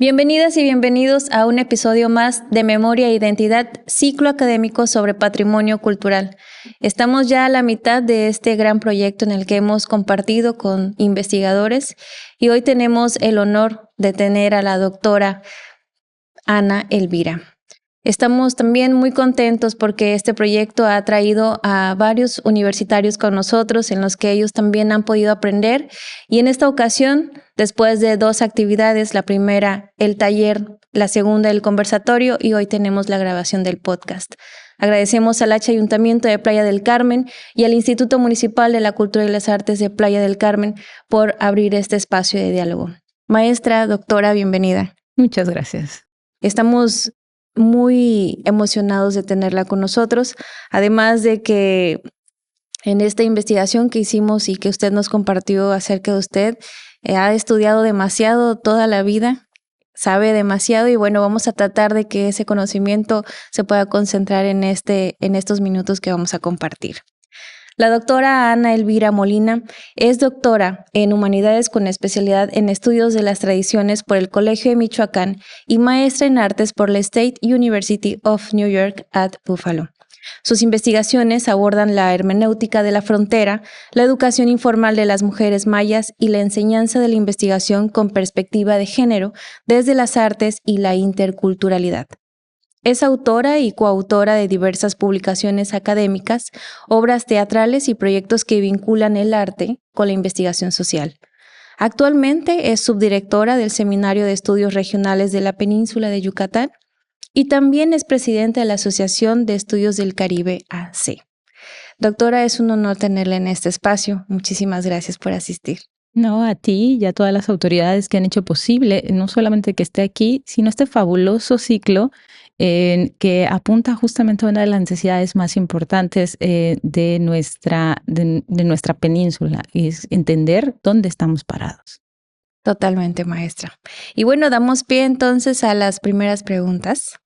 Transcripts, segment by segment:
Bienvenidas y bienvenidos a un episodio más de Memoria e Identidad, ciclo académico sobre patrimonio cultural. Estamos ya a la mitad de este gran proyecto en el que hemos compartido con investigadores y hoy tenemos el honor de tener a la doctora Ana Elvira. Estamos también muy contentos porque este proyecto ha traído a varios universitarios con nosotros en los que ellos también han podido aprender y en esta ocasión, después de 2 actividades, la primera el taller, la segunda el conversatorio y hoy tenemos la grabación del podcast. Agradecemos al Ayuntamiento de Playa del Carmen y al Instituto Municipal de la Cultura y las Artes de Playa del Carmen por abrir este espacio de diálogo. Maestra, doctora, bienvenida. Muchas gracias. Estamos muy emocionados de tenerla con nosotros, además de que en esta investigación que hicimos y que usted nos compartió acerca de usted, ha estudiado demasiado toda la vida, sabe demasiado y bueno, vamos a tratar de que ese conocimiento se pueda concentrar en estos minutos que vamos a compartir. La doctora Ana Elvira Molina es doctora en Humanidades con especialidad en Estudios de las Tradiciones por el Colegio de Michoacán y maestra en Artes por la State University of New York at Buffalo. Sus investigaciones abordan la hermenéutica de la frontera, la educación informal de las mujeres mayas y la enseñanza de la investigación con perspectiva de género desde las artes y la interculturalidad. Es autora y coautora de diversas publicaciones académicas, obras teatrales y proyectos que vinculan el arte con la investigación social. Actualmente es subdirectora del Seminario de Estudios Regionales de la Península de Yucatán y también es presidenta de la Asociación de Estudios del Caribe AC. Doctora, es un honor tenerla en este espacio. Muchísimas gracias por asistir. No, a ti y a todas las autoridades que han hecho posible, no solamente que esté aquí, sino este fabuloso ciclo que apunta justamente a una de las necesidades más importantes de nuestra península, y es entender dónde estamos parados. Totalmente, maestra. Y bueno, damos pie entonces a las primeras preguntas.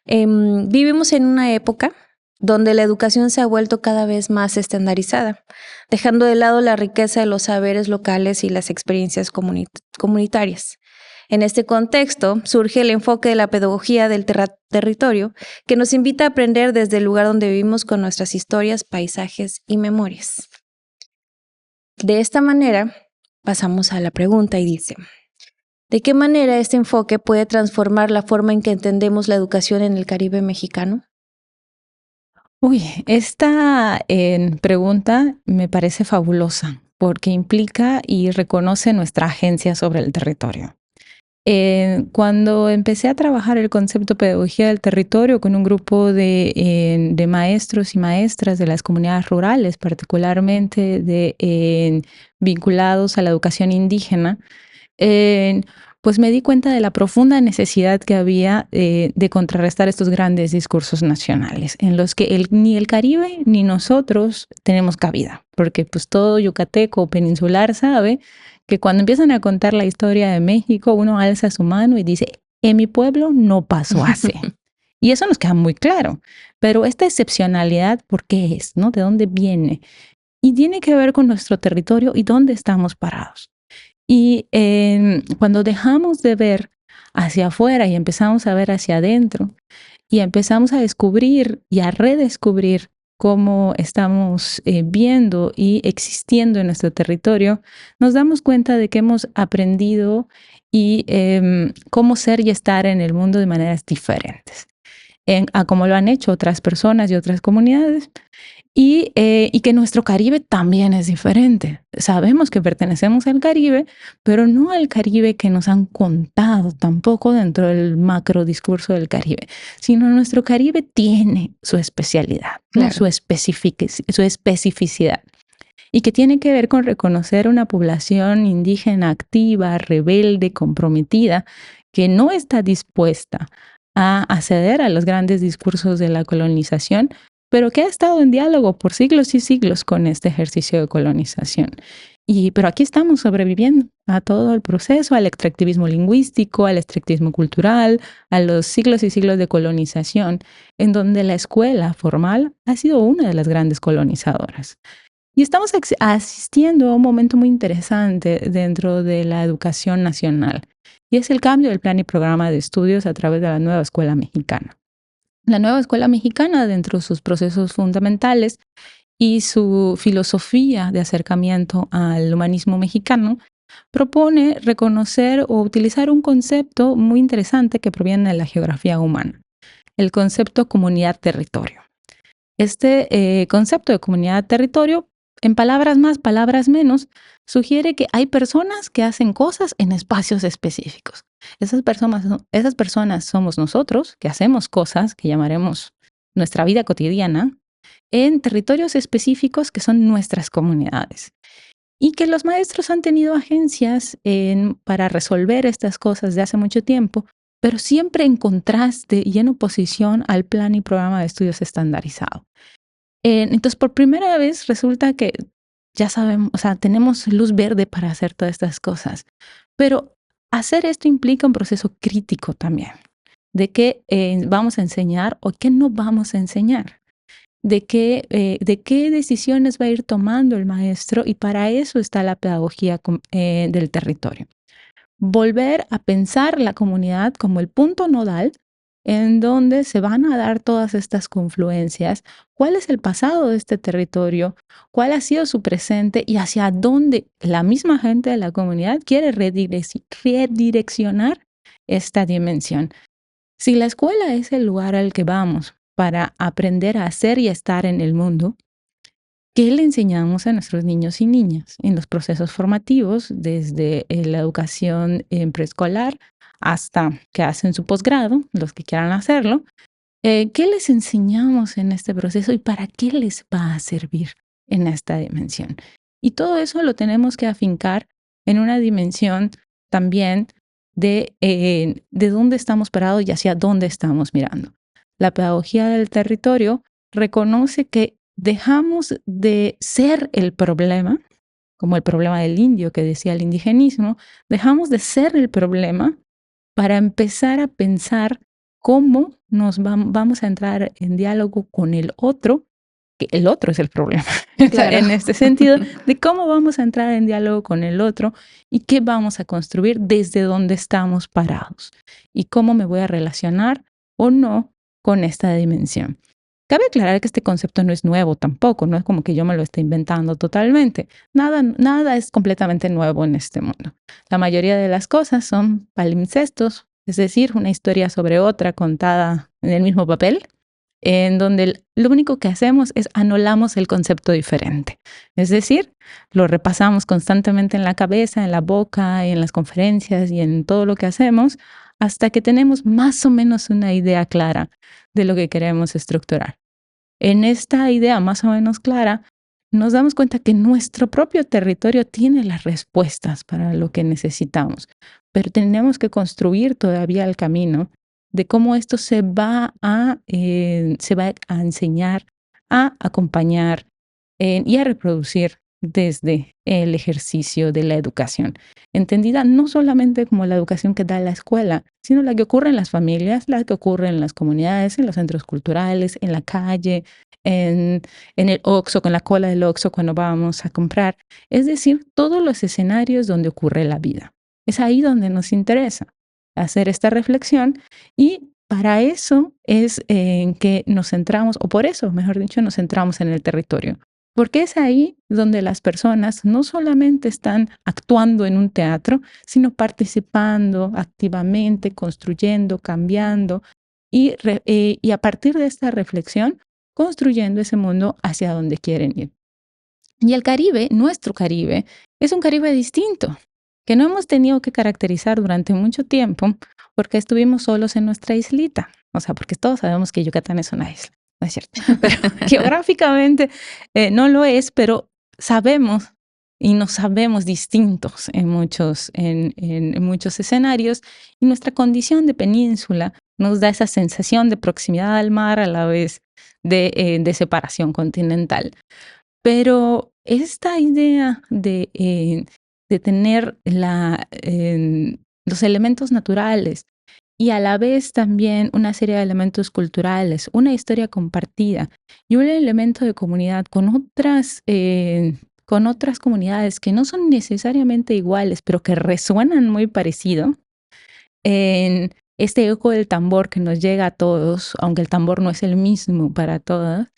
Vivimos en una época donde la educación se ha vuelto cada vez más estandarizada, dejando de lado la riqueza de los saberes locales y las experiencias comunitarias. En este contexto surge el enfoque de la pedagogía del territorio, que nos invita a aprender desde el lugar donde vivimos con nuestras historias, paisajes y memorias. De esta manera, pasamos a la pregunta y dice: ¿de qué manera este enfoque puede transformar la forma en que entendemos la educación en el Caribe mexicano? Esta pregunta me parece fabulosa porque implica y reconoce nuestra agencia sobre el territorio. Cuando empecé a trabajar el concepto de pedagogía del territorio con un grupo de maestros y maestras de las comunidades rurales, particularmente vinculados a la educación indígena, pues me di cuenta de la profunda necesidad que había de contrarrestar estos grandes discursos nacionales en los que ni el Caribe ni nosotros tenemos cabida, porque pues todo yucateco o peninsular sabe que cuando empiezan a contar la historia de México, uno alza su mano y dice: en mi pueblo no pasó así. Y eso nos queda muy claro. Pero esta excepcionalidad, ¿por qué es? ¿No? ¿De dónde viene? Y tiene que ver con nuestro territorio y dónde estamos parados. Y cuando dejamos de ver hacia afuera y empezamos a ver hacia adentro y empezamos a descubrir y a redescubrir cómo estamos viendo y existiendo en nuestro territorio, nos damos cuenta de que hemos aprendido y cómo ser y estar en el mundo de maneras diferentes, a cómo lo han hecho otras personas y otras comunidades. Y que nuestro Caribe también es diferente. Sabemos que pertenecemos al Caribe, pero no al Caribe que nos han contado tampoco dentro del macro discurso del Caribe, sino nuestro Caribe tiene su especialidad, Claro. su especificidad, y que tiene que ver con reconocer una población indígena activa, rebelde, comprometida, que no está dispuesta a acceder a los grandes discursos de la colonización, pero que ha estado en diálogo por siglos y siglos con este ejercicio de colonización. Pero aquí estamos sobreviviendo a todo el proceso, al extractivismo lingüístico, al extractivismo cultural, a los siglos y siglos de colonización, en donde la escuela formal ha sido una de las grandes colonizadoras. Y estamos asistiendo a un momento muy interesante dentro de la educación nacional, y es el cambio del plan y programa de estudios a través de la nueva escuela mexicana. La nueva escuela mexicana, dentro de sus procesos fundamentales y su filosofía de acercamiento al humanismo mexicano, propone reconocer o utilizar un concepto muy interesante que proviene de la geografía humana, el concepto comunidad-territorio. Este concepto de comunidad-territorio, en palabras más, palabras menos, sugiere que hay personas que hacen cosas en espacios específicos. Esas personas somos nosotros, que hacemos cosas que llamaremos nuestra vida cotidiana, en territorios específicos que son nuestras comunidades. Y que los maestros han tenido agencias para resolver estas cosas de hace mucho tiempo, pero siempre en contraste y en oposición al plan y programa de estudios estandarizado. Entonces, por primera vez resulta que ya sabemos, o sea, tenemos luz verde para hacer todas estas cosas, pero hacer esto implica un proceso crítico también, de qué vamos a enseñar o qué no vamos a enseñar, de qué decisiones va a ir tomando el maestro, y para eso está la pedagogía del territorio. Volver a pensar la comunidad como el punto nodal en donde se van a dar todas estas confluencias, cuál es el pasado de este territorio, cuál ha sido su presente y hacia dónde la misma gente de la comunidad quiere redireccionar esta dimensión. Si la escuela es el lugar al que vamos para aprender a hacer y estar en el mundo, ¿qué le enseñamos a nuestros niños y niñas en los procesos formativos, desde la educación en preescolar hasta que hacen su posgrado, los que quieran hacerlo? ¿Qué les enseñamos en este proceso y para qué les va a servir en esta dimensión? Y todo eso lo tenemos que afincar en una dimensión también de dónde estamos parados y hacia dónde estamos mirando. La pedagogía del territorio reconoce que dejamos de ser el problema, como el problema del indio que decía el indigenismo, dejamos de ser el problema para empezar a pensar cómo vamos a entrar en diálogo con el otro, que el otro es el problema. Claro. En este sentido, de cómo vamos a entrar en diálogo con el otro y qué vamos a construir desde donde estamos parados y cómo me voy a relacionar o no con esta dimensión. Cabe aclarar que este concepto no es nuevo tampoco, no es como que yo me lo esté inventando totalmente. Nada es completamente nuevo en este mundo. La mayoría de las cosas son palimpsestos, es decir, una historia sobre otra contada en el mismo papel, en donde lo único que hacemos es anulamos el concepto diferente. Es decir, lo repasamos constantemente en la cabeza, en la boca, en las conferencias y en todo lo que hacemos, hasta que tenemos más o menos una idea clara de lo que queremos estructurar. En esta idea más o menos clara, nos damos cuenta que nuestro propio territorio tiene las respuestas para lo que necesitamos, pero tenemos que construir todavía el camino de cómo esto se va a enseñar, a acompañar y a reproducir desde el ejercicio de la educación, entendida no solamente como la educación que da la escuela, sino la que ocurre en las familias, la que ocurre en las comunidades, en los centros culturales, en la calle, en el Oxxo, con la cola del Oxxo cuando vamos a comprar. Es decir, todos los escenarios donde ocurre la vida. Es ahí donde nos interesa hacer esta reflexión, y para eso es en que nos centramos, o por eso, mejor dicho, nos centramos en el territorio. Porque es ahí donde las personas no solamente están actuando en un teatro, sino participando activamente, construyendo, cambiando y a partir de esta reflexión, construyendo ese mundo hacia donde quieren ir. Y el Caribe, nuestro Caribe, es un Caribe distinto, que no hemos tenido que caracterizar durante mucho tiempo porque estuvimos solos en nuestra islita. O sea, porque todos sabemos que Yucatán es una isla. No es cierto, pero geográficamente no lo es, pero sabemos y nos sabemos distintos en muchos escenarios, y nuestra condición de península nos da esa sensación de proximidad al mar a la vez de separación continental. Pero esta idea de tener los elementos naturales y a la vez también una serie de elementos culturales, una historia compartida y un elemento de comunidad con otras comunidades que no son necesariamente iguales, pero que resuenan muy parecido, en este eco del tambor que nos llega a todos, aunque el tambor no es el mismo para todas,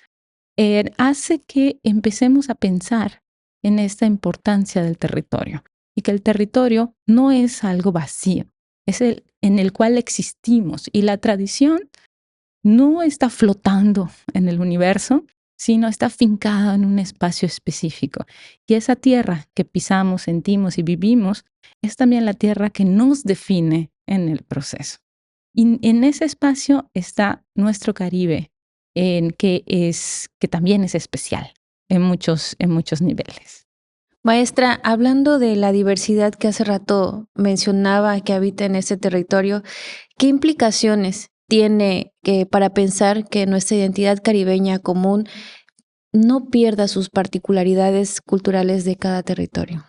hace que empecemos a pensar en esta importancia del territorio y que el territorio no es algo vacío, es el en el cual existimos y la tradición no está flotando en el universo, sino está afincada en un espacio específico. Y esa tierra que pisamos, sentimos y vivimos es también la tierra que nos define en el proceso. Y en ese espacio está nuestro Caribe, que también es especial en muchos niveles. Maestra, hablando de la diversidad que hace rato mencionaba que habita en este territorio, ¿qué implicaciones tiene para pensar que nuestra identidad caribeña común no pierda sus particularidades culturales de cada territorio?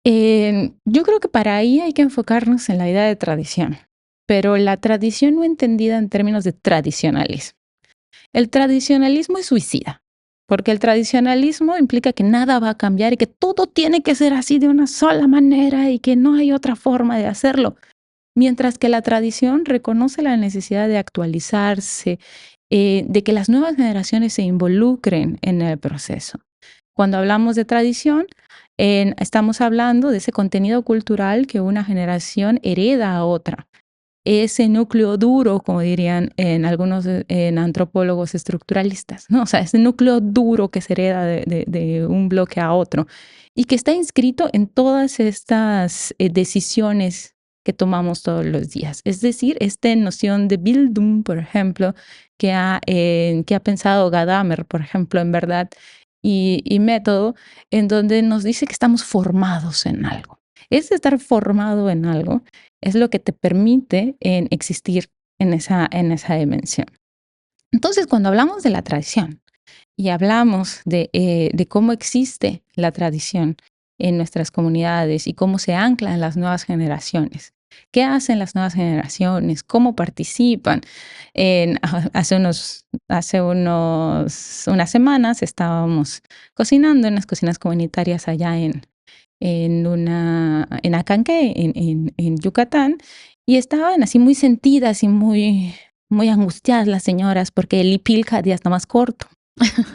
Yo creo que para ahí hay que enfocarnos en la idea de tradición, pero la tradición no entendida en términos de tradicionalismo. El tradicionalismo es suicida, porque el tradicionalismo implica que nada va a cambiar y que todo tiene que ser así de una sola manera y que no hay otra forma de hacerlo. Mientras que la tradición reconoce la necesidad de actualizarse, de que las nuevas generaciones se involucren en el proceso. Cuando hablamos de tradición, estamos hablando de ese contenido cultural que una generación hereda a otra. Ese núcleo duro, como dirían en algunos antropólogos estructuralistas, ¿no? O sea, ese núcleo duro que se hereda de un bloque a otro y que está inscrito en todas estas decisiones que tomamos todos los días. Es decir, esta noción de Bildung, por ejemplo, que ha pensado Gadamer, por ejemplo, en verdad, y método, en donde nos dice que estamos formados en algo. Es estar formado en algo es lo que te permite existir en esa dimensión. Entonces, cuando hablamos de la tradición y hablamos de cómo existe la tradición en nuestras comunidades y cómo se ancla en las nuevas generaciones, ¿qué hacen las nuevas generaciones? ¿Cómo participan? Hace unas semanas estábamos cocinando en las cocinas comunitarias allá en Acanque, en Yucatán, y estaban así muy sentidas y muy angustiadas las señoras porque el hipil cada día está más corto.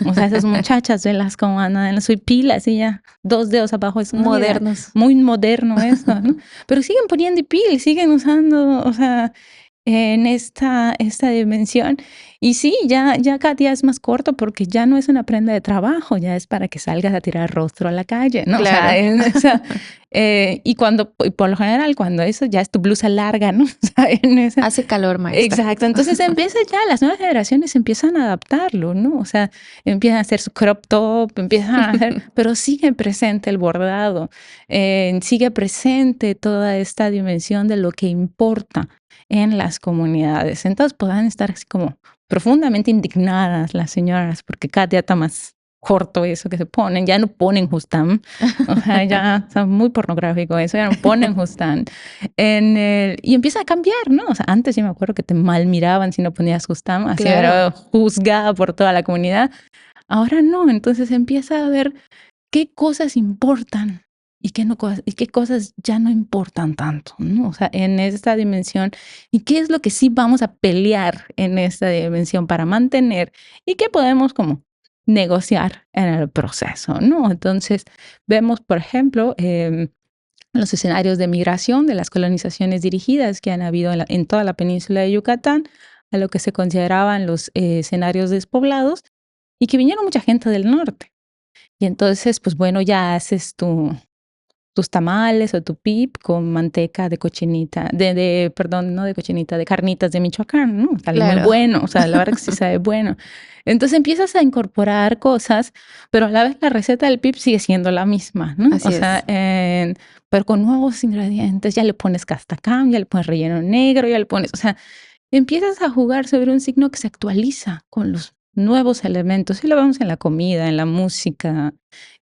O sea, esas muchachas, velas como andan en las pilas y ya 2 dedos abajo es modernos. Muy moderno esto, ¿no? Pero siguen poniendo hipil, siguen usando, o sea, en esta dimensión. Y sí, ya cada día es más corto porque ya no es una prenda de trabajo, ya es para que salgas a tirar rostro a la calle, ¿no? Claro. O sea, y por lo general, cuando eso ya es tu blusa larga, ¿no? O sea, Hace calor, maestra. Exacto. Entonces las nuevas generaciones empiezan a adaptarlo, ¿no? O sea, empiezan a hacer su crop top, empiezan a hacer, pero sigue presente el bordado, sigue presente toda esta dimensión de lo que importa en las comunidades. Entonces podrán estar así como profundamente indignadas las señoras porque cada día está más corto eso que se ponen, ya no ponen justam, o sea, ya está muy pornográfico eso, ya no ponen justam. Y empieza a cambiar, ¿no? O sea, antes yo me acuerdo que te mal miraban si no ponías justam, así Claro. era juzgada por toda la comunidad. Ahora no, entonces empieza a ver qué cosas importan y qué cosas ya no importan tanto, ¿no? O sea, en esta dimensión, y qué es lo que sí vamos a pelear en esta dimensión para mantener y qué podemos como negociar en el proceso, ¿no? Entonces, vemos, por ejemplo, los escenarios de migración de las colonizaciones dirigidas que han habido en toda la península de Yucatán, a lo que se consideraban los escenarios despoblados, y que vinieron mucha gente del norte. Y entonces, pues bueno, ya haces tus tamales o tu pip con manteca de cochinita, perdón, no de cochinita, de carnitas de Michoacán, ¿no? Sale muy bueno, o sea, la verdad que sí sabe bueno. Entonces empiezas a incorporar cosas, pero a la vez la receta del pip sigue siendo la misma, ¿no? Así o sea, pero con nuevos ingredientes, ya le pones castacam, ya le pones relleno negro, ya le pones, o sea, empiezas a jugar sobre un signo que se actualiza con los nuevos elementos. Y lo vemos en la comida, en la música,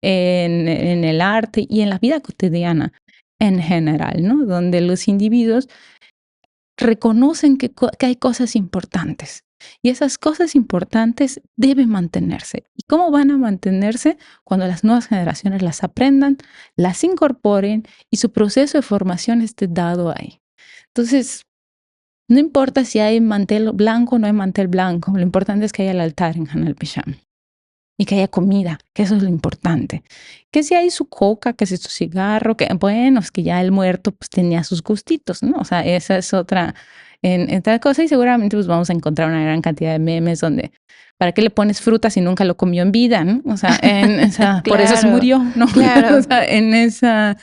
en el arte y en la vida cotidiana en general, ¿no? Donde los individuos reconocen que hay cosas importantes y esas cosas importantes deben mantenerse. ¿Y cómo van a mantenerse? Cuando las nuevas generaciones las aprendan, las incorporen y su proceso de formación esté dado ahí. Entonces, no importa si hay mantel blanco o no hay mantel blanco, lo importante es que haya el altar en Hanal Pisham y que haya comida, que eso es lo importante. Que si hay su coca, que si su cigarro, que bueno, es que ya el muerto pues tenía sus gustitos, ¿no? O sea, esa es otra, en otra cosa y seguramente pues vamos a encontrar una gran cantidad de memes donde, ¿para qué le pones fruta si nunca lo comió en vida, ¿no? O sea, por eso se Claro, murió, ¿no? claro. O sea, en esa...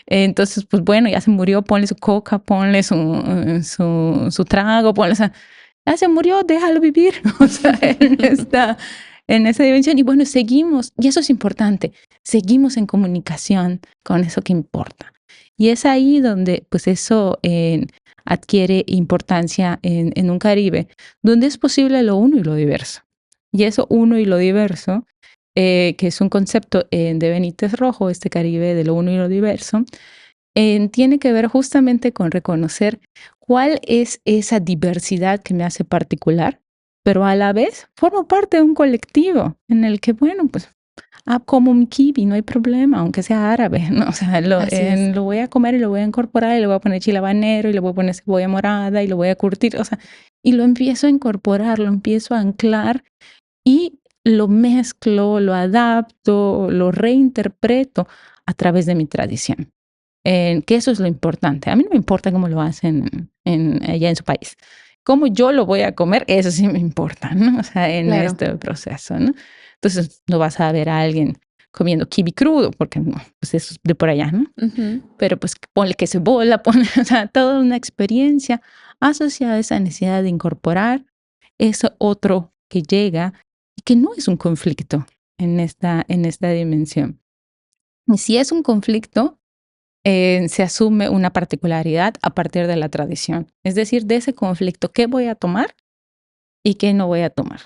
Entonces, pues bueno, ya se murió, ponle su coca, ponle su trago, ponle, o sea, ya se murió, déjalo vivir, o sea, en esa dimensión. Y bueno, seguimos, y eso es importante, seguimos en comunicación con eso que importa. Y es ahí donde, pues eso adquiere importancia en un Caribe, donde es posible lo uno y lo diverso. Y eso uno y lo diverso que es un concepto de Benítez Rojo, este Caribe de lo uno y lo diverso, tiene que ver justamente con reconocer cuál es esa diversidad que me hace particular, pero a la vez formo parte de un colectivo en el que, bueno, pues, como mi kiwi, no hay problema, aunque sea árabe, ¿no? O sea, lo voy a comer y lo voy a incorporar y le voy a poner chile habanero y le voy a poner cebolla morada y lo voy a curtir, o sea, y lo empiezo a incorporar, lo empiezo a anclar y lo mezclo, lo adapto, lo reinterpreto a través de mi tradición. Que eso es lo importante. A mí no me importa cómo lo hacen allá en su país. Cómo yo lo voy a comer, eso sí me importa, ¿no? O sea, en este proceso, ¿no? Entonces, no vas a ver a alguien comiendo kiwi crudo, porque no, pues eso es de por allá, ¿no? Pero pues ponle que cebolla, ponle, o sea, toda una experiencia asociada a esa necesidad de incorporar eso otro que llega y que no es un conflicto en esta dimensión. Y si es un conflicto, se asume una particularidad a partir de la tradición. Es decir, de ese conflicto, ¿qué voy a tomar y qué no voy a tomar?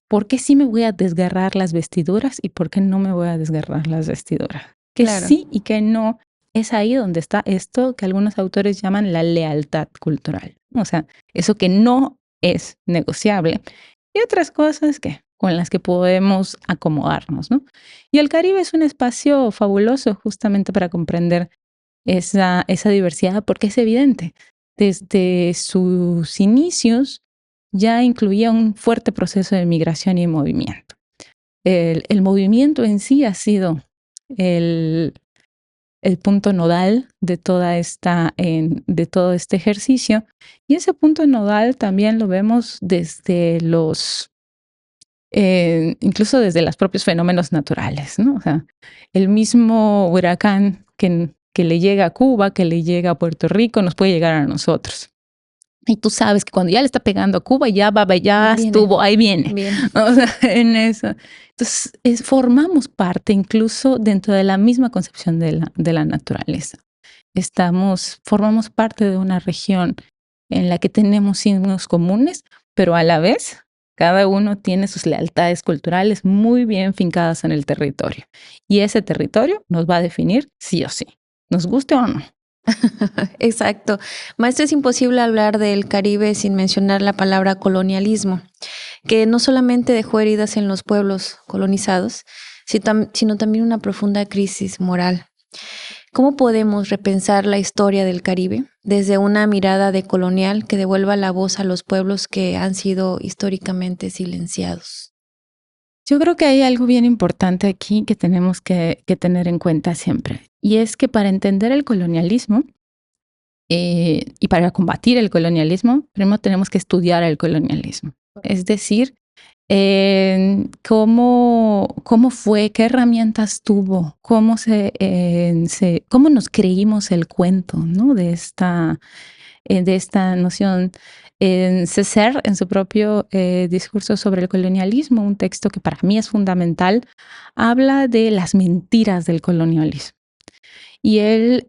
¿Por qué sí me voy a desgarrar las vestiduras y por qué no me voy a desgarrar las vestiduras? Que sí y que no. Es ahí donde está esto que algunos autores llaman la lealtad cultural. O sea, eso que no es negociable. Y otras cosas con las que podemos acomodarnos, ¿no? Y el Caribe es un espacio fabuloso justamente para comprender esa diversidad porque es evidente. Desde sus inicios ya incluía un fuerte proceso de migración y movimiento. El movimiento en sí ha sido el punto nodal de de todo este ejercicio. Y ese punto nodal también lo vemos desde incluso desde los propios fenómenos naturales, ¿no? O sea, el mismo huracán que le llega a Cuba, que le llega a Puerto Rico, nos puede llegar a nosotros. Y tú sabes que cuando ya le está pegando a Cuba, ya estuvo, ahí viene. O sea, en eso. Entonces, formamos parte incluso dentro de la misma concepción de la naturaleza. Formamos parte de una región en la que tenemos signos comunes, pero a la vez cada uno tiene sus lealtades culturales muy bien fincadas en el territorio. Y ese territorio nos va a definir sí o sí, nos guste o no. Exacto. Maestra, es imposible hablar del Caribe sin mencionar la palabra colonialismo, que no solamente dejó heridas en los pueblos colonizados, sino también una profunda crisis moral. ¿Cómo podemos repensar la historia del Caribe desde una mirada decolonial que devuelva la voz a los pueblos que han sido históricamente silenciados? Yo creo que hay algo bien importante aquí que tenemos que tener en cuenta siempre, y es que para entender el colonialismo y para combatir el colonialismo, primero tenemos que estudiar el colonialismo. Es decir, cómo fue, qué herramientas tuvo, cómo nos creímos el cuento, ¿no? de esta noción. Césaire, en su propio discurso sobre el colonialismo, un texto que para mí es fundamental, habla de las mentiras del colonialismo. Y él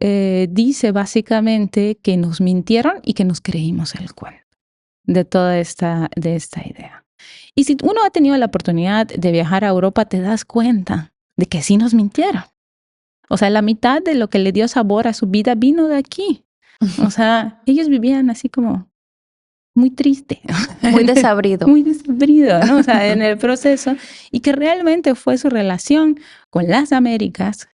dice básicamente que nos mintieron y que nos creímos el cuento de toda esta idea. Y si uno ha tenido la oportunidad de viajar a Europa, te das cuenta de que sí nos mintieron. O sea, la mitad de lo que le dio sabor a su vida vino de aquí. O sea, ellos vivían así como muy triste. Muy desabrido. Muy desabrido, ¿no? O sea, en el proceso. Y que realmente fue su relación con las Américas,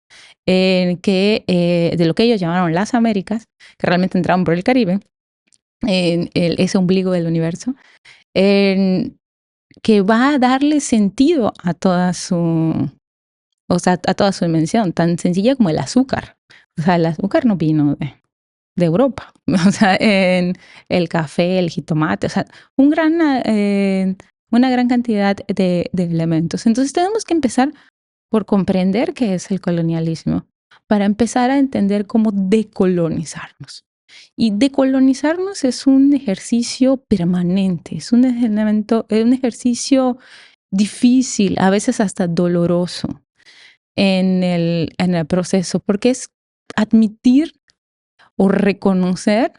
de lo que ellos llamaron las Américas, que realmente entraron por el Caribe, ese ombligo del universo, que va a darle sentido a toda su, o sea, a toda su dimensión, tan sencilla como el azúcar. O sea, el azúcar no vino de Europa. O sea, en el café, el jitomate, o sea, una gran cantidad de elementos. Entonces tenemos que empezar por comprender qué es el colonialismo, para empezar a entender cómo decolonizarnos. Y decolonizarnos es un ejercicio permanente, es un ejercicio difícil, a veces hasta doloroso en el proceso, porque es admitir o reconocer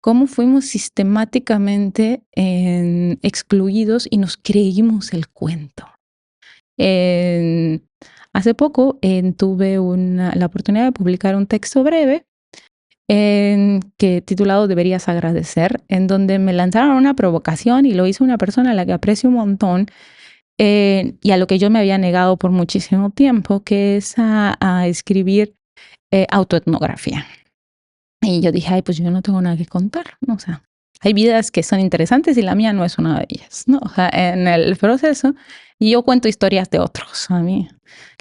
cómo fuimos sistemáticamente excluidos y nos creímos el cuento. Hace poco tuve la oportunidad de publicar un texto breve titulado Deberías agradecer, en donde me lanzaron una provocación y lo hizo una persona a la que aprecio un montón, y a lo que yo me había negado por muchísimo tiempo, que es a escribir autoetnografía. Y yo dije, ay, pues yo no tengo nada que contar, ¿no? O sea, hay vidas que son interesantes y la mía no es una de ellas, ¿no? O sea, en el proceso, y yo cuento historias de otros. A mí,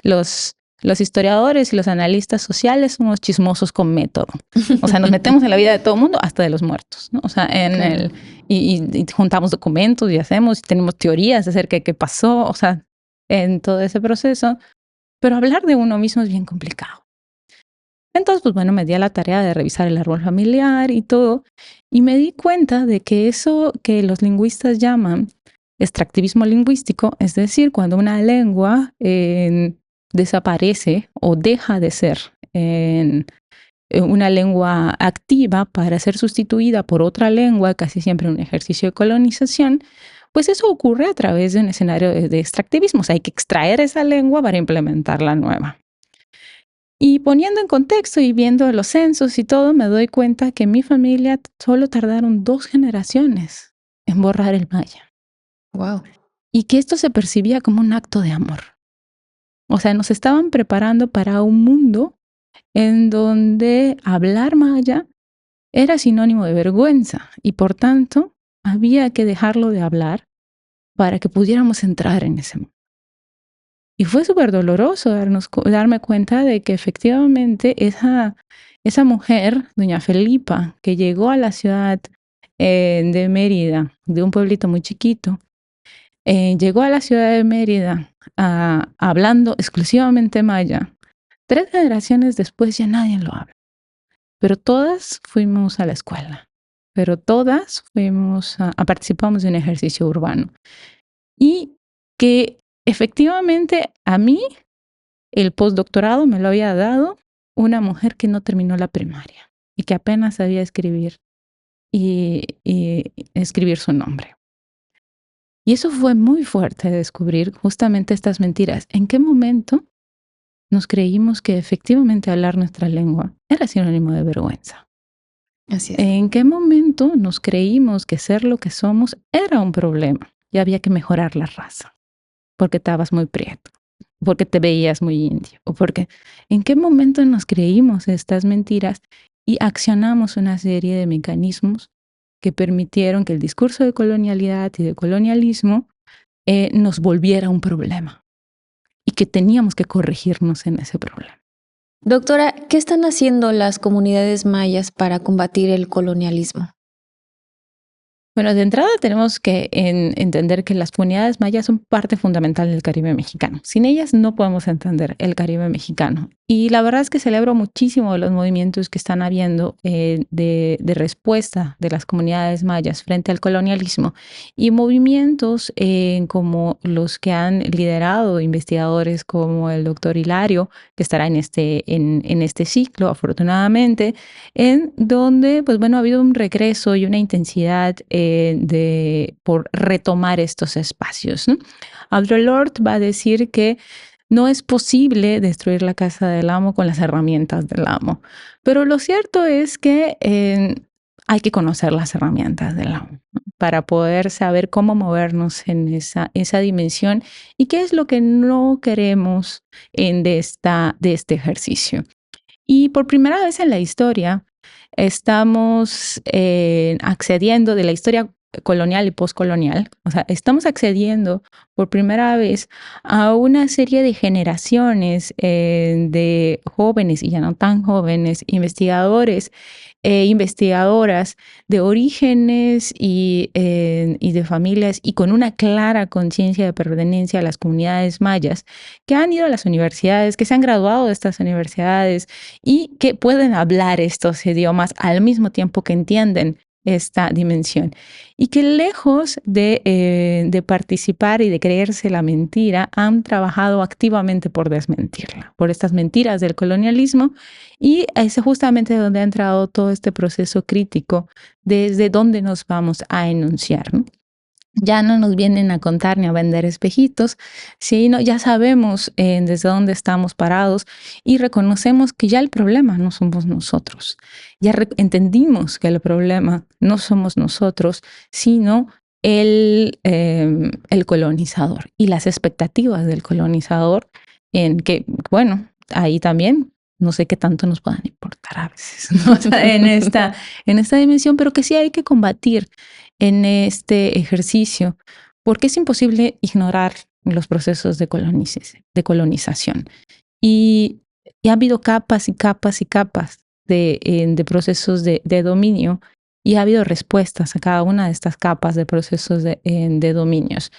los historiadores y los analistas sociales somos chismosos con método. O sea, nos metemos en la vida de todo el mundo, hasta de los muertos, ¿no? O sea, claro. Y juntamos documentos y tenemos teorías acerca de qué pasó, o sea, en todo ese proceso. Pero hablar de uno mismo es bien complicado. Entonces, pues bueno, me di a la tarea de revisar el árbol familiar y todo, y me di cuenta de que eso que los lingüistas llaman extractivismo lingüístico, es decir, cuando una lengua desaparece o deja de ser una lengua activa para ser sustituida por otra lengua, casi siempre un ejercicio de colonización, pues eso ocurre a través de un escenario de extractivismo. O sea, hay que extraer esa lengua para implementar la nueva. Y poniendo en contexto y viendo los censos y todo, me doy cuenta que en mi familia solo tardaron 2 generaciones en borrar el maya. Wow. Y que esto se percibía como un acto de amor. O sea, nos estaban preparando para un mundo en donde hablar maya era sinónimo de vergüenza y por tanto había que dejarlo de hablar para que pudiéramos entrar en ese mundo. Y fue súper doloroso darme cuenta de que efectivamente esa mujer, doña Felipa, que llegó a la ciudad de Mérida, de un pueblito muy chiquito, llegó a la ciudad de Mérida hablando exclusivamente maya. 3 generaciones después ya nadie lo habla. Pero todas fuimos a la escuela, pero todas participamos de un ejercicio urbano. Y que efectivamente a mí el postdoctorado me lo había dado una mujer que no terminó la primaria y que apenas sabía escribir y escribir su nombre. Y eso fue muy fuerte descubrir justamente estas mentiras. ¿En qué momento nos creímos que efectivamente hablar nuestra lengua era sinónimo de vergüenza? Así es. ¿En qué momento nos creímos que ser lo que somos era un problema y había que mejorar la raza? Porque estabas muy prieto, porque te veías muy indio, o porque en qué momento nos creímos estas mentiras y accionamos una serie de mecanismos que permitieron que el discurso de colonialidad y de colonialismo nos volviera un problema y que teníamos que corregirnos en ese problema. Doctora, ¿qué están haciendo las comunidades mayas para combatir el colonialismo? Bueno, de entrada tenemos que entender que las comunidades mayas son parte fundamental del Caribe mexicano. Sin ellas no podemos entender el Caribe mexicano. Y la verdad es que celebro muchísimo los movimientos que están habiendo de respuesta de las comunidades mayas frente al colonialismo y movimientos como los que han liderado investigadores como el doctor Hilario, que estará en este ciclo, afortunadamente, en donde, pues bueno, ha habido un regreso y una intensidad por retomar estos espacios, ¿no? Audre Lorde va a decir que no es posible destruir la casa del amo con las herramientas del amo, pero lo cierto es que hay que conocer las herramientas del amo, ¿no? Para poder saber cómo movernos en esa dimensión y qué es lo que no queremos de este ejercicio. Y por primera vez en la historia, estamos accediendo de la historia colonial y postcolonial, o sea, estamos accediendo por primera vez a una serie de generaciones de jóvenes y ya no tan jóvenes investigadores e investigadoras de orígenes y de familias y con una clara conciencia de pertenencia a las comunidades mayas que han ido a las universidades, que se han graduado de estas universidades y que pueden hablar estos idiomas al mismo tiempo que entienden esta dimensión y que lejos de participar y de creerse la mentira, han trabajado activamente por desmentirla, por estas mentiras del colonialismo, y es justamente donde ha entrado todo este proceso crítico desde donde nos vamos a enunciar, ¿no? Ya no nos vienen a contar ni a vender espejitos, sino ya sabemos desde dónde estamos parados y reconocemos que ya el problema no somos nosotros. Ya entendimos que el problema no somos nosotros, sino el colonizador y las expectativas del colonizador, en que, bueno, ahí también no sé qué tanto nos puedan importar a veces, ¿no? O sea, en esta dimensión, pero que sí hay que combatir en este ejercicio, porque es imposible ignorar los procesos de colonización. Y ha habido capas y capas y capas de procesos de dominio, y ha habido respuestas a cada una de estas capas de procesos de dominios.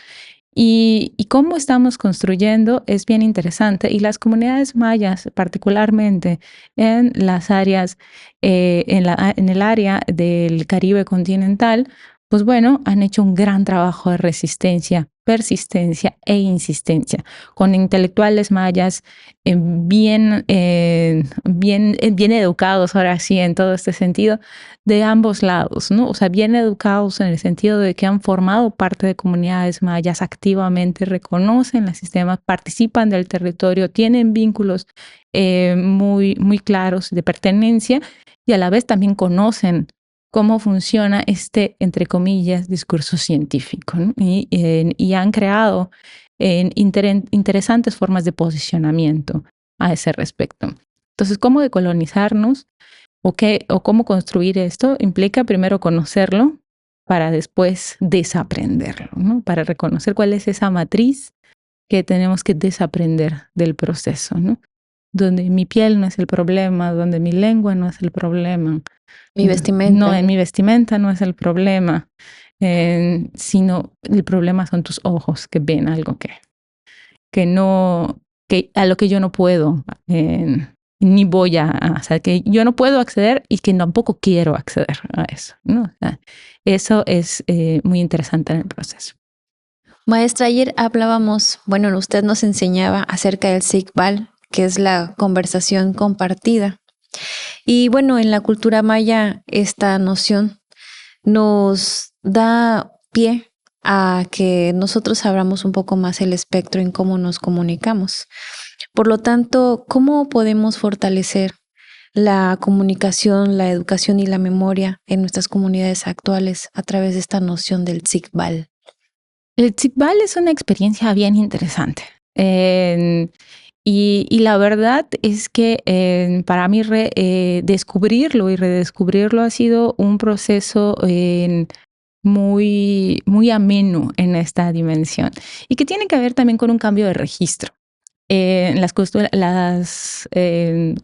Y cómo estamos construyendo es bien interesante, y las comunidades mayas, particularmente en las áreas, en el área del Caribe continental, pues bueno, han hecho un gran trabajo de resistencia, persistencia e insistencia, con intelectuales mayas bien educados, ahora sí, en todo este sentido, de ambos lados, ¿no? O sea, bien educados en el sentido de que han formado parte de comunidades mayas activamente, reconocen el sistema, participan del territorio, tienen vínculos muy claros de pertenencia, y a la vez también conocen cómo funciona este, entre comillas, discurso científico, ¿no? Y han creado interesantes formas de posicionamiento a ese respecto. Entonces, ¿cómo decolonizarnos o cómo construir esto? Implica primero conocerlo para después desaprenderlo, ¿no? Para reconocer cuál es esa matriz que tenemos que desaprender del proceso, ¿no? Donde mi piel no es el problema, donde mi lengua no es el problema. Mi vestimenta. No, en mi vestimenta no es el problema, sino el problema son tus ojos que ven algo que a lo que yo no puedo, ni voy o sea, que yo no puedo acceder y que tampoco quiero acceder a eso, ¿no? O sea, eso es muy interesante en el proceso. Maestra, ayer hablábamos, bueno, usted nos enseñaba acerca del Sikbal, que es la conversación compartida. Y bueno, en la cultura maya esta noción nos da pie a que nosotros abramos un poco más el espectro en cómo nos comunicamos. Por lo tanto, ¿cómo podemos fortalecer la comunicación, la educación y la memoria en nuestras comunidades actuales a través de esta noción del Sikbal? El Sikbal es una experiencia bien interesante. Y la verdad es que para mí descubrirlo y redescubrirlo ha sido un proceso muy ameno en esta dimensión, y que tiene que ver también con un cambio de registro. Las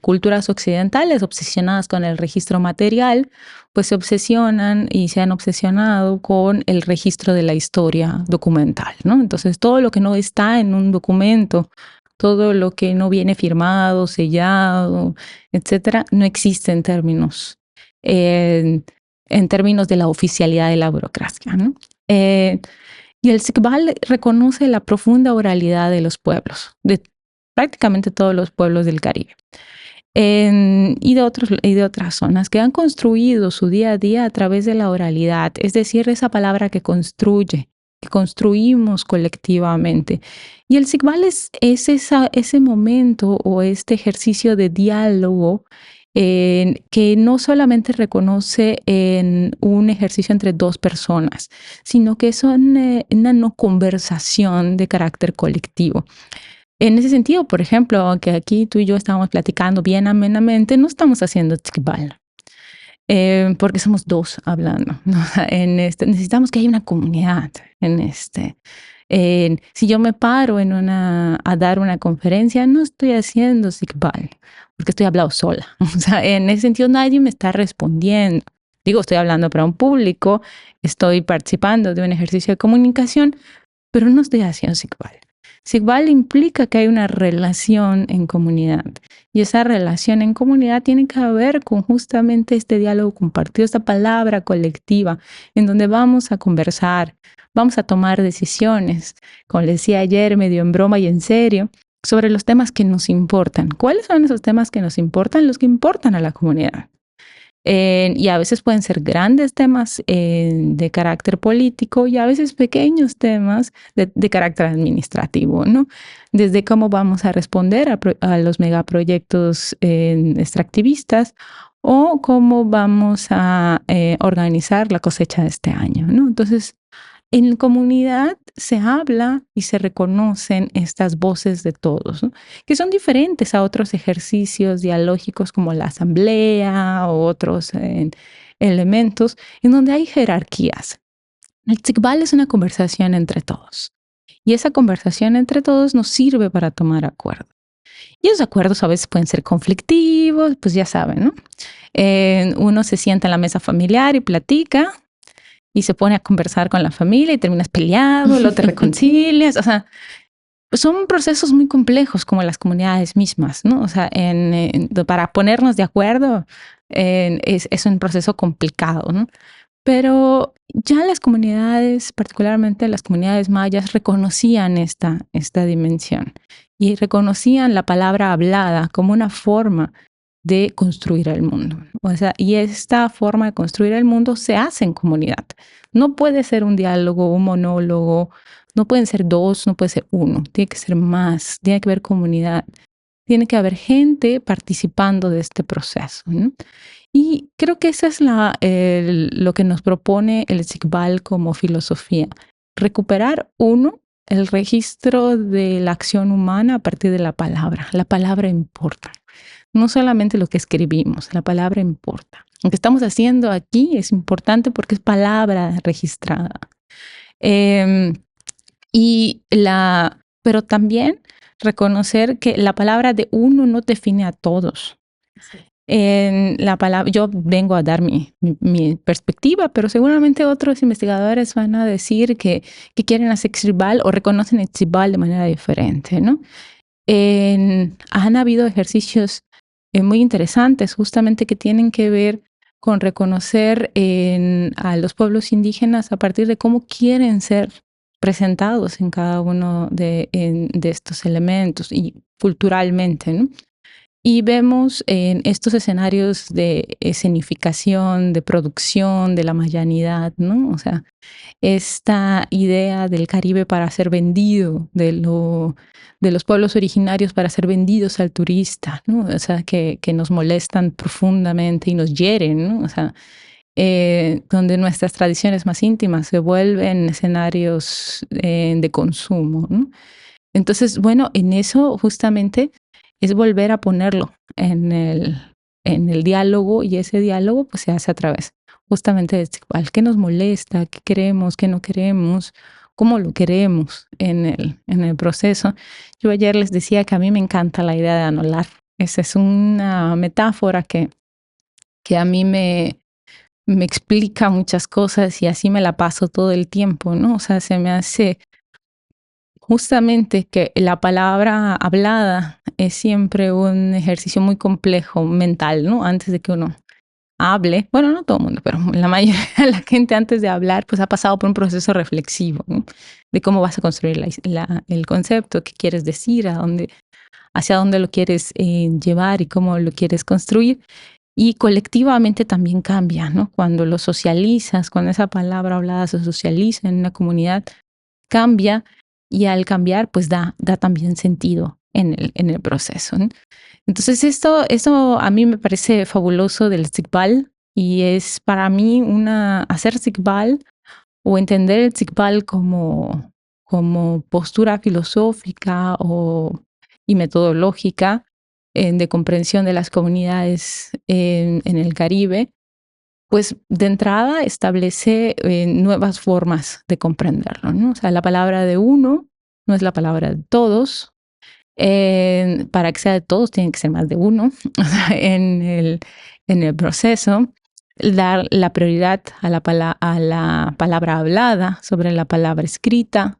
culturas occidentales obsesionadas con el registro material, pues se obsesionan y se han obsesionado con el registro de la historia documental, ¿no? Entonces, todo lo que no está en un documento, todo lo que no viene firmado, sellado, etcétera, no existe en términos de la oficialidad de la burocracia, ¿no? Y el Sikbal reconoce la profunda oralidad de los pueblos, de prácticamente todos los pueblos del Caribe, y de otras zonas, que han construido su día a día a través de la oralidad, es decir, esa palabra que construye, que construimos colectivamente. Y el Sikbal es ese momento o este ejercicio de diálogo que no solamente reconoce en un ejercicio entre dos personas, sino que es una no conversación de carácter colectivo. En ese sentido, por ejemplo, que aquí tú y yo estamos platicando bien amenamente, no estamos haciendo Sikbal. porque somos dos hablando, ¿no? Necesitamos que haya una comunidad en este. Si yo me paro a dar una conferencia, no estoy haciendo Sigbal, porque estoy hablando sola. O sea, en ese sentido nadie me está respondiendo. Digo, estoy hablando para un público, estoy participando de un ejercicio de comunicación, pero no estoy haciendo Sigbal. Sigbal implica que hay una relación en comunidad y esa relación en comunidad tiene que ver con justamente este diálogo compartido, esta palabra colectiva en donde vamos a conversar, vamos a tomar decisiones, como les decía ayer, medio en broma y en serio, sobre los temas que nos importan. ¿Cuáles son esos temas que nos importan? Los que importan a la comunidad. Y a veces pueden ser grandes temas de carácter político y a veces pequeños temas de carácter administrativo, ¿no? Desde cómo vamos a responder a los megaproyectos extractivistas o cómo vamos a organizar la cosecha de este año, ¿no? Entonces, en comunidad se habla y se reconocen estas voces de todos, ¿no? Que son diferentes a otros ejercicios dialógicos como la asamblea o otros elementos en donde hay jerarquías. El Tzikbal es una conversación entre todos y esa conversación entre todos nos sirve para tomar acuerdos. Y esos acuerdos a veces pueden ser conflictivos, pues ya saben, ¿no? Uno se sienta en la mesa familiar y platica y se pone a conversar con la familia y terminas peleado, luego te reconcilias, o sea, son procesos muy complejos como las comunidades mismas, ¿no? O sea, para ponernos de acuerdo es un proceso complicado, ¿no? Pero ya las comunidades, particularmente las comunidades mayas, reconocían esta dimensión y reconocían la palabra hablada como una forma de construir el mundo. O sea, y esta forma de construir el mundo se hace en comunidad. No puede ser un diálogo, un monólogo, no pueden ser dos, no puede ser uno, tiene que ser más, tiene que haber comunidad, tiene que haber gente participando de este proceso, ¿no? Y creo que eso es lo que nos propone el Iqbal como filosofía, recuperar el registro de la acción humana a partir de la palabra. La palabra importa. No solamente lo que escribimos, la palabra importa. Lo que estamos haciendo aquí es importante porque es palabra registrada. Eh, pero también reconocer que la palabra de uno no define a todos. Sí. La palabra, yo vengo a dar mi perspectiva, pero seguramente otros investigadores van a decir que quieren hacer Tzibal o reconocen el Tzibal de manera diferente, ¿no? Han habido ejercicios muy interesantes justamente que tienen que ver con reconocer a los pueblos indígenas a partir de cómo quieren ser presentados en cada uno de estos elementos y culturalmente, ¿no? Y vemos en estos escenarios de escenificación, de producción, de la mayanidad, ¿no? O sea, esta idea del Caribe para ser vendido, de los pueblos originarios para ser vendidos al turista, ¿no? O sea, que nos molestan profundamente y nos hieren, ¿no? O sea, donde nuestras tradiciones más íntimas se vuelven escenarios de consumo, ¿no? Entonces, bueno, en eso justamente es volver a ponerlo en el diálogo y ese diálogo pues se hace a través justamente de qué nos molesta, qué queremos, qué no queremos, cómo lo queremos en el proceso. Yo ayer les decía que a mí me encanta la idea de anular. Esa es una metáfora que a mí me explica muchas cosas y así me la paso todo el tiempo, ¿no? O sea, se me hace justamente que la palabra hablada es siempre un ejercicio muy complejo mental, ¿no? Antes de que uno hable, bueno, no todo el mundo, pero la mayoría de la gente antes de hablar, pues ha pasado por un proceso reflexivo, ¿no? De cómo vas a construir el concepto, qué quieres decir, hacia dónde lo quieres llevar y cómo lo quieres construir. Y colectivamente también cambia, ¿no? Cuando lo socializas, cuando esa palabra hablada se socializa en una comunidad, cambia y al cambiar, pues da también sentido en el proceso, ¿no? Entonces esto a mí me parece fabuloso del Iqbal y es para mí hacer Iqbal o entender el Iqbal como postura filosófica y metodológica de comprensión de las comunidades en el Caribe, pues de entrada establece nuevas formas de comprenderlo, ¿no? O sea, la palabra de uno no es la palabra de todos. Para que sea de todos, tiene que ser más de uno. O sea, en el proceso, dar la prioridad a la palabra hablada sobre la palabra escrita.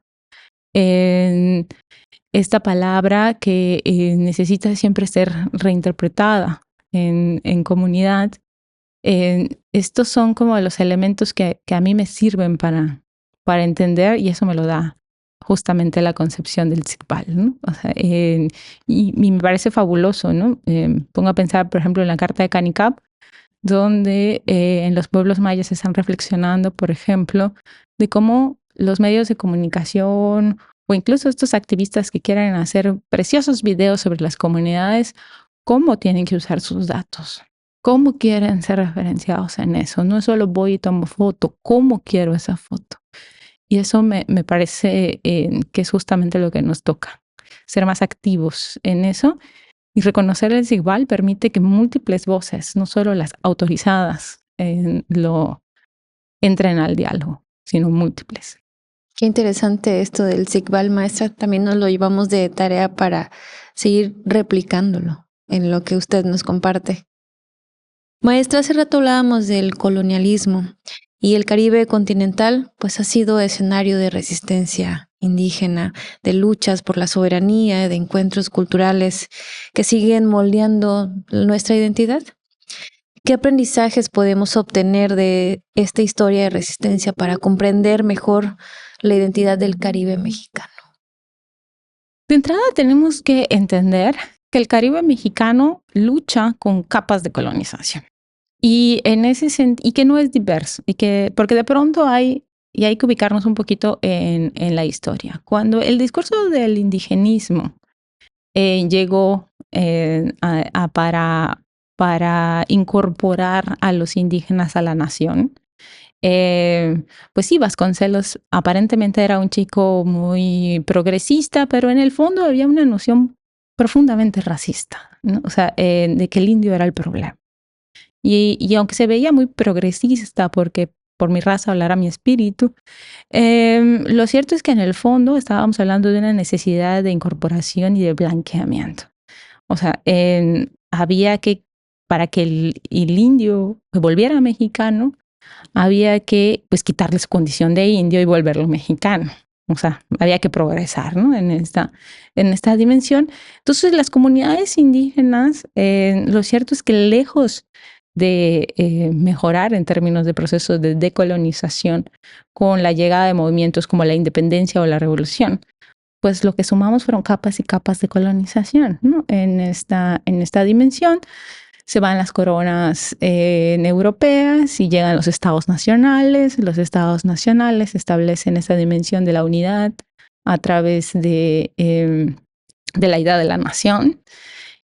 Esta palabra que necesita siempre ser reinterpretada en comunidad. Estos son como los elementos que a mí me sirven para entender, y eso me lo da justamente la concepción del Iqbal, ¿no? O sea, y me parece fabuloso, ¿no? Pongo a pensar, por ejemplo, en la carta de Canicap, donde en los pueblos mayas se están reflexionando, por ejemplo, de cómo los medios de comunicación o incluso estos activistas que quieren hacer preciosos videos sobre las comunidades, cómo tienen que usar sus datos, cómo quieren ser referenciados en eso. No es solo voy y tomo foto, cómo quiero esa foto. Y eso me parece que es justamente lo que nos toca, ser más activos en eso. Y reconocer el Iqbal permite que múltiples voces, no solo las autorizadas, lo entren al diálogo, sino múltiples. Qué interesante esto del Iqbal, maestra. También nos lo llevamos de tarea para seguir replicándolo en lo que usted nos comparte. Maestra, hace rato hablábamos del colonialismo y el Caribe continental pues ha sido escenario de resistencia indígena, de luchas por la soberanía, de encuentros culturales que siguen moldeando nuestra identidad. ¿Qué aprendizajes podemos obtener de esta historia de resistencia para comprender mejor la identidad del Caribe mexicano? De entrada tenemos que entender que el Caribe mexicano lucha con capas de colonización. Y en ese y que no es diverso, porque de pronto hay que ubicarnos un poquito en la historia. Cuando el discurso del indigenismo llegó para incorporar a los indígenas a la nación, pues sí, Vasconcelos aparentemente era un chico muy progresista, pero en el fondo había una noción profundamente racista, ¿no? O sea, de que el indio era el problema. Y aunque se veía muy progresista, porque por mi raza hablara mi espíritu, lo cierto es que en el fondo estábamos hablando de una necesidad de incorporación y de blanqueamiento. O sea, había que, para que el indio se volviera mexicano, había que pues quitarle su condición de indio y volverlo mexicano. O sea, había que progresar, ¿no? en esta dimensión. Entonces, las comunidades indígenas, lo cierto es que lejos de mejorar en términos de procesos de decolonización con la llegada de movimientos como la independencia o la revolución, pues lo que sumamos fueron capas y capas de colonización, ¿no? En esta dimensión se van las coronas europeas y llegan los estados nacionales. Los estados nacionales establecen esa dimensión de la unidad a través de la idea de la nación.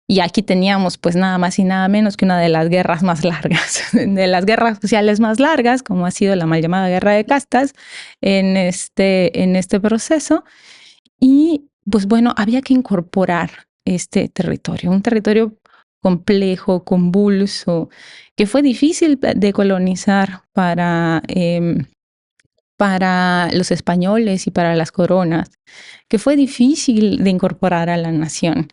Y aquí teníamos pues nada más y nada menos que una de las guerras más largas, de las guerras sociales más largas, como ha sido la mal llamada guerra de castas en este proceso. Y pues bueno, había que incorporar este territorio, un territorio complejo, convulso, que fue difícil de colonizar para los españoles y para las coronas, que fue difícil de incorporar a la nación.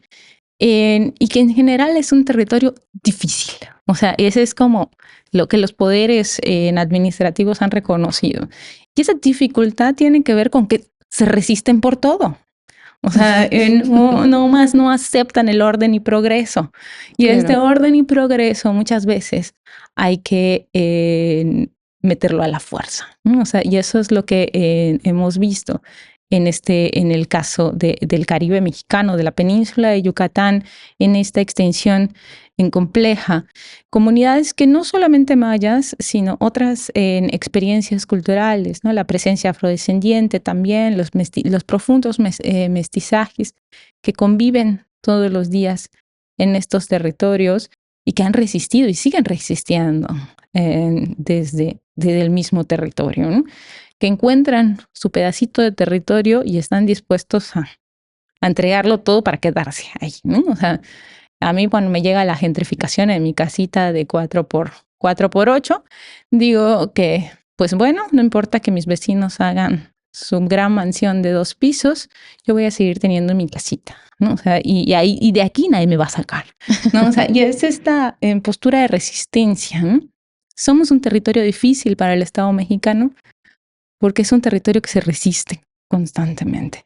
Y que en general es un territorio difícil. O sea, ese es como lo que los poderes administrativos han reconocido. Y esa dificultad tiene que ver con que se resisten por todo. O sea, no aceptan el orden y progreso. Y claro, este orden y progreso muchas veces hay que meterlo a la fuerza, ¿no? O sea, y eso es lo que hemos visto en el caso del Caribe mexicano, de la península de Yucatán, en esta extensión compleja. Comunidades que no solamente mayas, sino otras experiencias culturales, ¿no? La presencia afrodescendiente también, los profundos mestizajes que conviven todos los días en estos territorios y que han resistido y siguen resistiendo desde el mismo territorio, ¿no? Que encuentran su pedacito de territorio y están dispuestos a entregarlo todo para quedarse ahí, ¿no? O sea, a mí cuando me llega la gentrificación en mi casita de 4x4 4x8, digo que, pues bueno, no importa que mis vecinos hagan su gran mansión de 2 pisos, yo voy a seguir teniendo mi casita, ¿no? O sea, y de aquí nadie me va a sacar, ¿no? O sea, y es esta postura de resistencia, ¿no? Somos un territorio difícil para el Estado mexicano porque es un territorio que se resiste constantemente.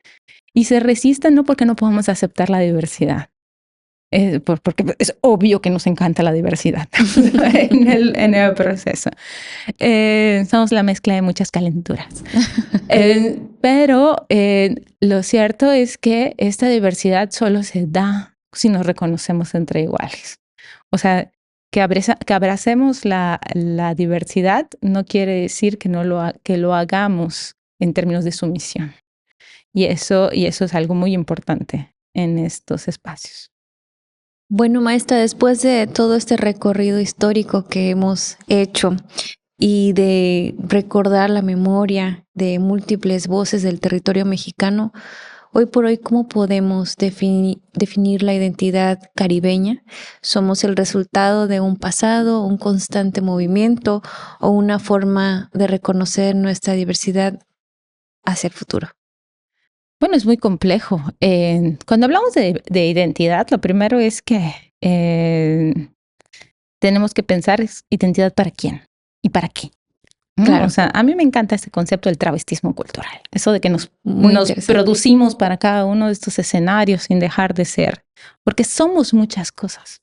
Y se resiste no porque no podamos aceptar la diversidad, porque es obvio que nos encanta la diversidad en el proceso. Somos la mezcla de muchas calenturas. Pero lo cierto es que esta diversidad solo se da si nos reconocemos entre iguales. O sea, que abracemos la diversidad no quiere decir que lo hagamos en términos de sumisión. Y eso es algo muy importante en estos espacios. Bueno, maestra, después de todo este recorrido histórico que hemos hecho y de recordar la memoria de múltiples voces del territorio mexicano, hoy por hoy, ¿cómo podemos definir la identidad caribeña? ¿Somos el resultado de un pasado, un constante movimiento o una forma de reconocer nuestra diversidad hacia el futuro? Bueno, es muy complejo. Cuando hablamos de identidad, lo primero es que tenemos que pensar identidad para quién y para qué. Claro. O sea, a mí me encanta este concepto del travestismo cultural. Eso de que nos producimos para cada uno de estos escenarios sin dejar de ser, porque somos muchas cosas.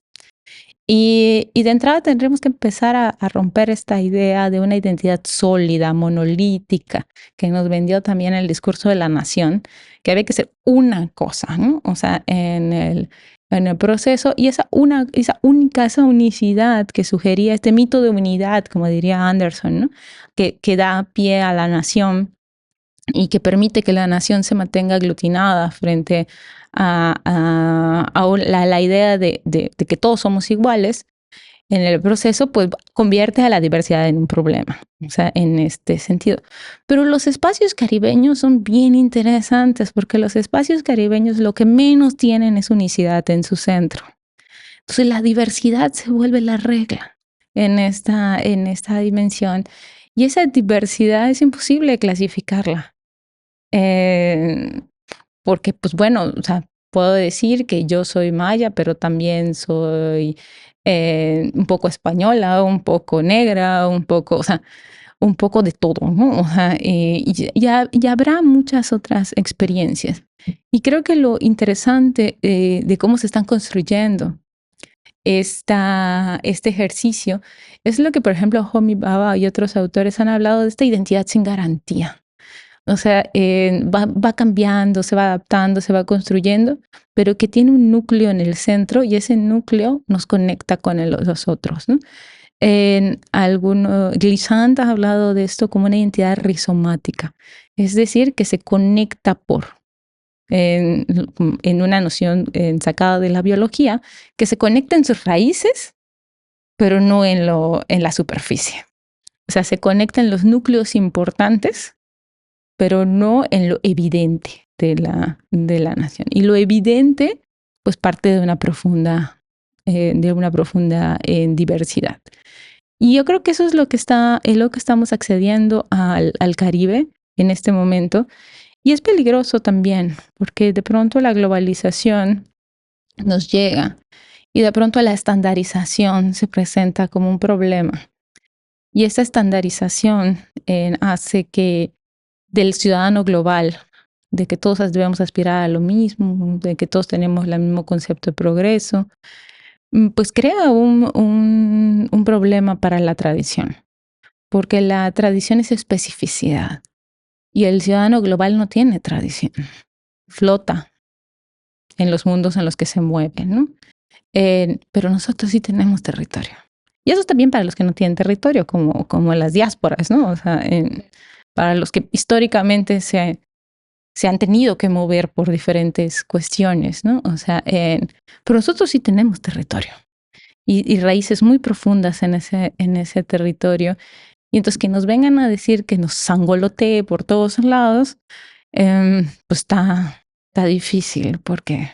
Y de entrada tendremos que empezar a romper esta idea de una identidad sólida, monolítica, que nos vendió también el discurso de la nación, que había que ser una cosa, ¿no? O sea, en el proceso, y esa unicidad que sugería este mito de unidad, como diría Anderson, ¿no? Que da pie a la nación y que permite que la nación se mantenga aglutinada frente a la idea de que todos somos iguales, en el proceso, pues convierte a la diversidad en un problema, o sea, en este sentido. Pero los espacios caribeños son bien interesantes porque los espacios caribeños lo que menos tienen es unicidad en su centro. Entonces la diversidad se vuelve la regla en esta dimensión y esa diversidad es imposible clasificarla. Porque, pues bueno, o sea, puedo decir que yo soy maya, pero también soy un poco española, un poco negra, un poco, o sea, un poco de todo, ¿no? O sea, y habrá muchas otras experiencias. Y creo que lo interesante de cómo se están construyendo este ejercicio es lo que, por ejemplo, Homi Bhabha y otros autores han hablado de esta identidad sin garantía. O sea, va cambiando, se va adaptando, se va construyendo, pero que tiene un núcleo en el centro y ese núcleo nos conecta con los otros, ¿no? Glissant ha hablado de esto como una identidad rizomática, es decir, que se conecta en una noción sacada de la biología, que se conecta en sus raíces, pero no en la superficie. O sea, se conecta en los núcleos importantes, pero no en lo evidente de la nación. Y lo evidente, pues parte de una profunda diversidad. Y yo creo que eso es lo que estamos accediendo al Caribe en este momento. Y es peligroso también, porque de pronto la globalización nos llega y de pronto la estandarización se presenta como un problema. Y esta estandarización hace que del ciudadano global, de que todos debemos aspirar a lo mismo, de que todos tenemos el mismo concepto de progreso, pues crea un problema para la tradición, porque la tradición es especificidad y el ciudadano global no tiene tradición, flota en los mundos en los que se mueve, ¿no? Pero nosotros sí tenemos territorio. Y eso también para los que no tienen territorio, como las diásporas, ¿no? O sea, para los que históricamente se han tenido que mover por diferentes cuestiones, ¿no? O sea, pero nosotros sí tenemos territorio y raíces muy profundas en ese territorio. Y entonces que nos vengan a decir que nos sangolotee por todos lados, pues está difícil porque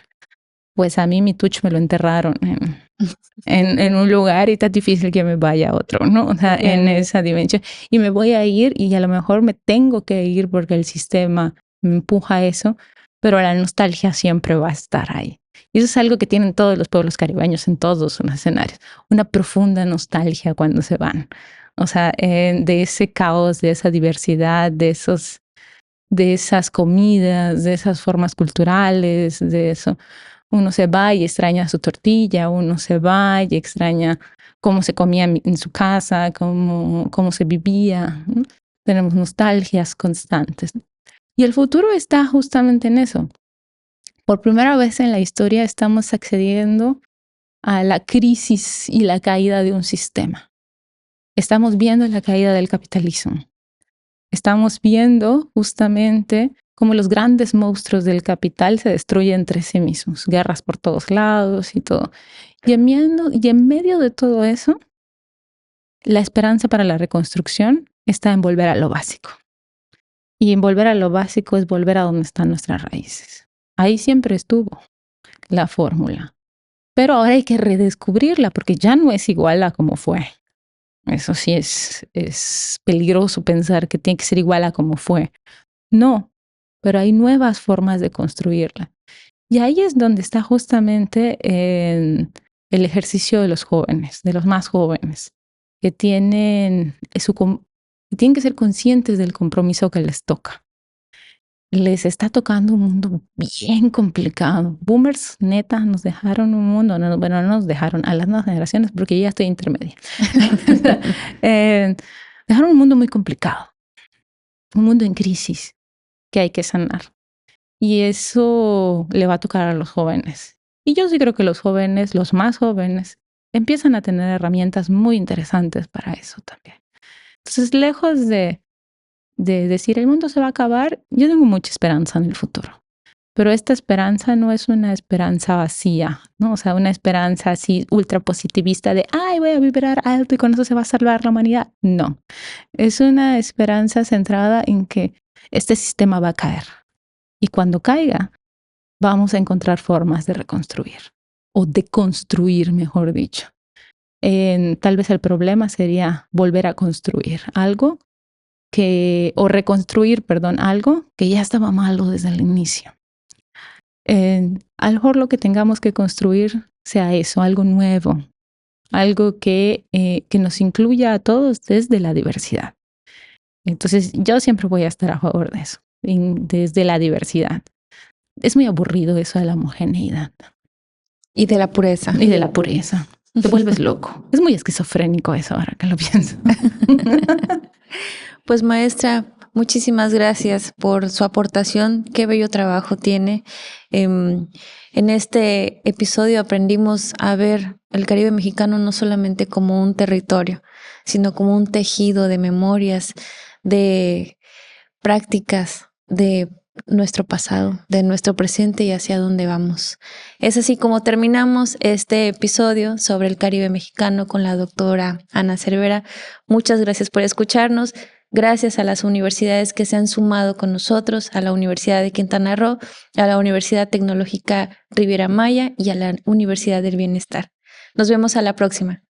pues a mí mi tuch me lo enterraron en un lugar y está difícil que me vaya a otro, ¿no? O sea, en esa dimensión. Y me voy a ir y a lo mejor me tengo que ir porque el sistema me empuja a eso, pero la nostalgia siempre va a estar ahí. Y eso es algo que tienen todos los pueblos caribeños en todos los escenarios, una profunda nostalgia cuando se van. O sea, de ese caos, de esa diversidad, de esas comidas, de esas formas culturales, de eso. Uno se va y extraña su tortilla, uno se va y extraña cómo se comía en su casa, cómo se vivía, ¿no? Tenemos nostalgias constantes. Y el futuro está justamente en eso. Por primera vez en la historia estamos accediendo a la crisis y la caída de un sistema. Estamos viendo la caída del capitalismo. Estamos viendo justamente cómo los grandes monstruos del capital se destruyen entre sí mismos, guerras por todos lados y todo. Y en medio de todo eso, la esperanza para la reconstrucción está en volver a lo básico. Y en volver a lo básico es volver a donde están nuestras raíces. Ahí siempre estuvo la fórmula. Pero ahora hay que redescubrirla porque ya no es igual a como fue. Eso sí es peligroso pensar que tiene que ser igual a como fue. No, pero hay nuevas formas de construirla. Y ahí es donde está justamente el ejercicio de los jóvenes, de los más jóvenes, que tienen que ser conscientes del compromiso que les toca. Les está tocando un mundo bien complicado. Boomers, neta, nos dejaron un mundo, no nos dejaron a las nuevas generaciones porque ya estoy intermedia. Dejaron un mundo muy complicado, un mundo en crisis que hay que sanar. Y eso le va a tocar a los jóvenes. Y yo sí creo que los jóvenes, los más jóvenes, empiezan a tener herramientas muy interesantes para eso también. Entonces, lejos de decir el mundo se va a acabar, yo tengo mucha esperanza en el futuro. Pero esta esperanza no es una esperanza vacía, ¿no? O sea, una esperanza así ultra positivista de, ay, voy a vibrar alto y con eso se va a salvar la humanidad. No, es una esperanza centrada en que este sistema va a caer. Y cuando caiga, vamos a encontrar formas de reconstruir o de construir, mejor dicho. Tal vez el problema sería volver a construir algo reconstruir, perdón, algo que ya estaba malo desde el inicio. A lo mejor lo que tengamos que construir sea eso, algo nuevo, algo que nos incluya a todos desde la diversidad. Entonces, yo siempre voy a estar a favor de eso, desde la diversidad. Es muy aburrido eso de la homogeneidad. Y de la pureza. Y de la pureza. Te vuelves loco. Es muy esquizofrénico eso ahora que lo pienso. Pues maestra, muchísimas gracias por su aportación. Qué bello trabajo tiene. En este episodio aprendimos a ver el Caribe mexicano no solamente como un territorio, sino como un tejido de memorias, de prácticas, de nuestro pasado, de nuestro presente y hacia dónde vamos. Es así como terminamos este episodio sobre el Caribe mexicano con la doctora Ana Cervera. Muchas gracias por escucharnos. Gracias a las universidades que se han sumado con nosotros, a la Universidad de Quintana Roo, a la Universidad Tecnológica Riviera Maya y a la Universidad del Bienestar. Nos vemos a la próxima.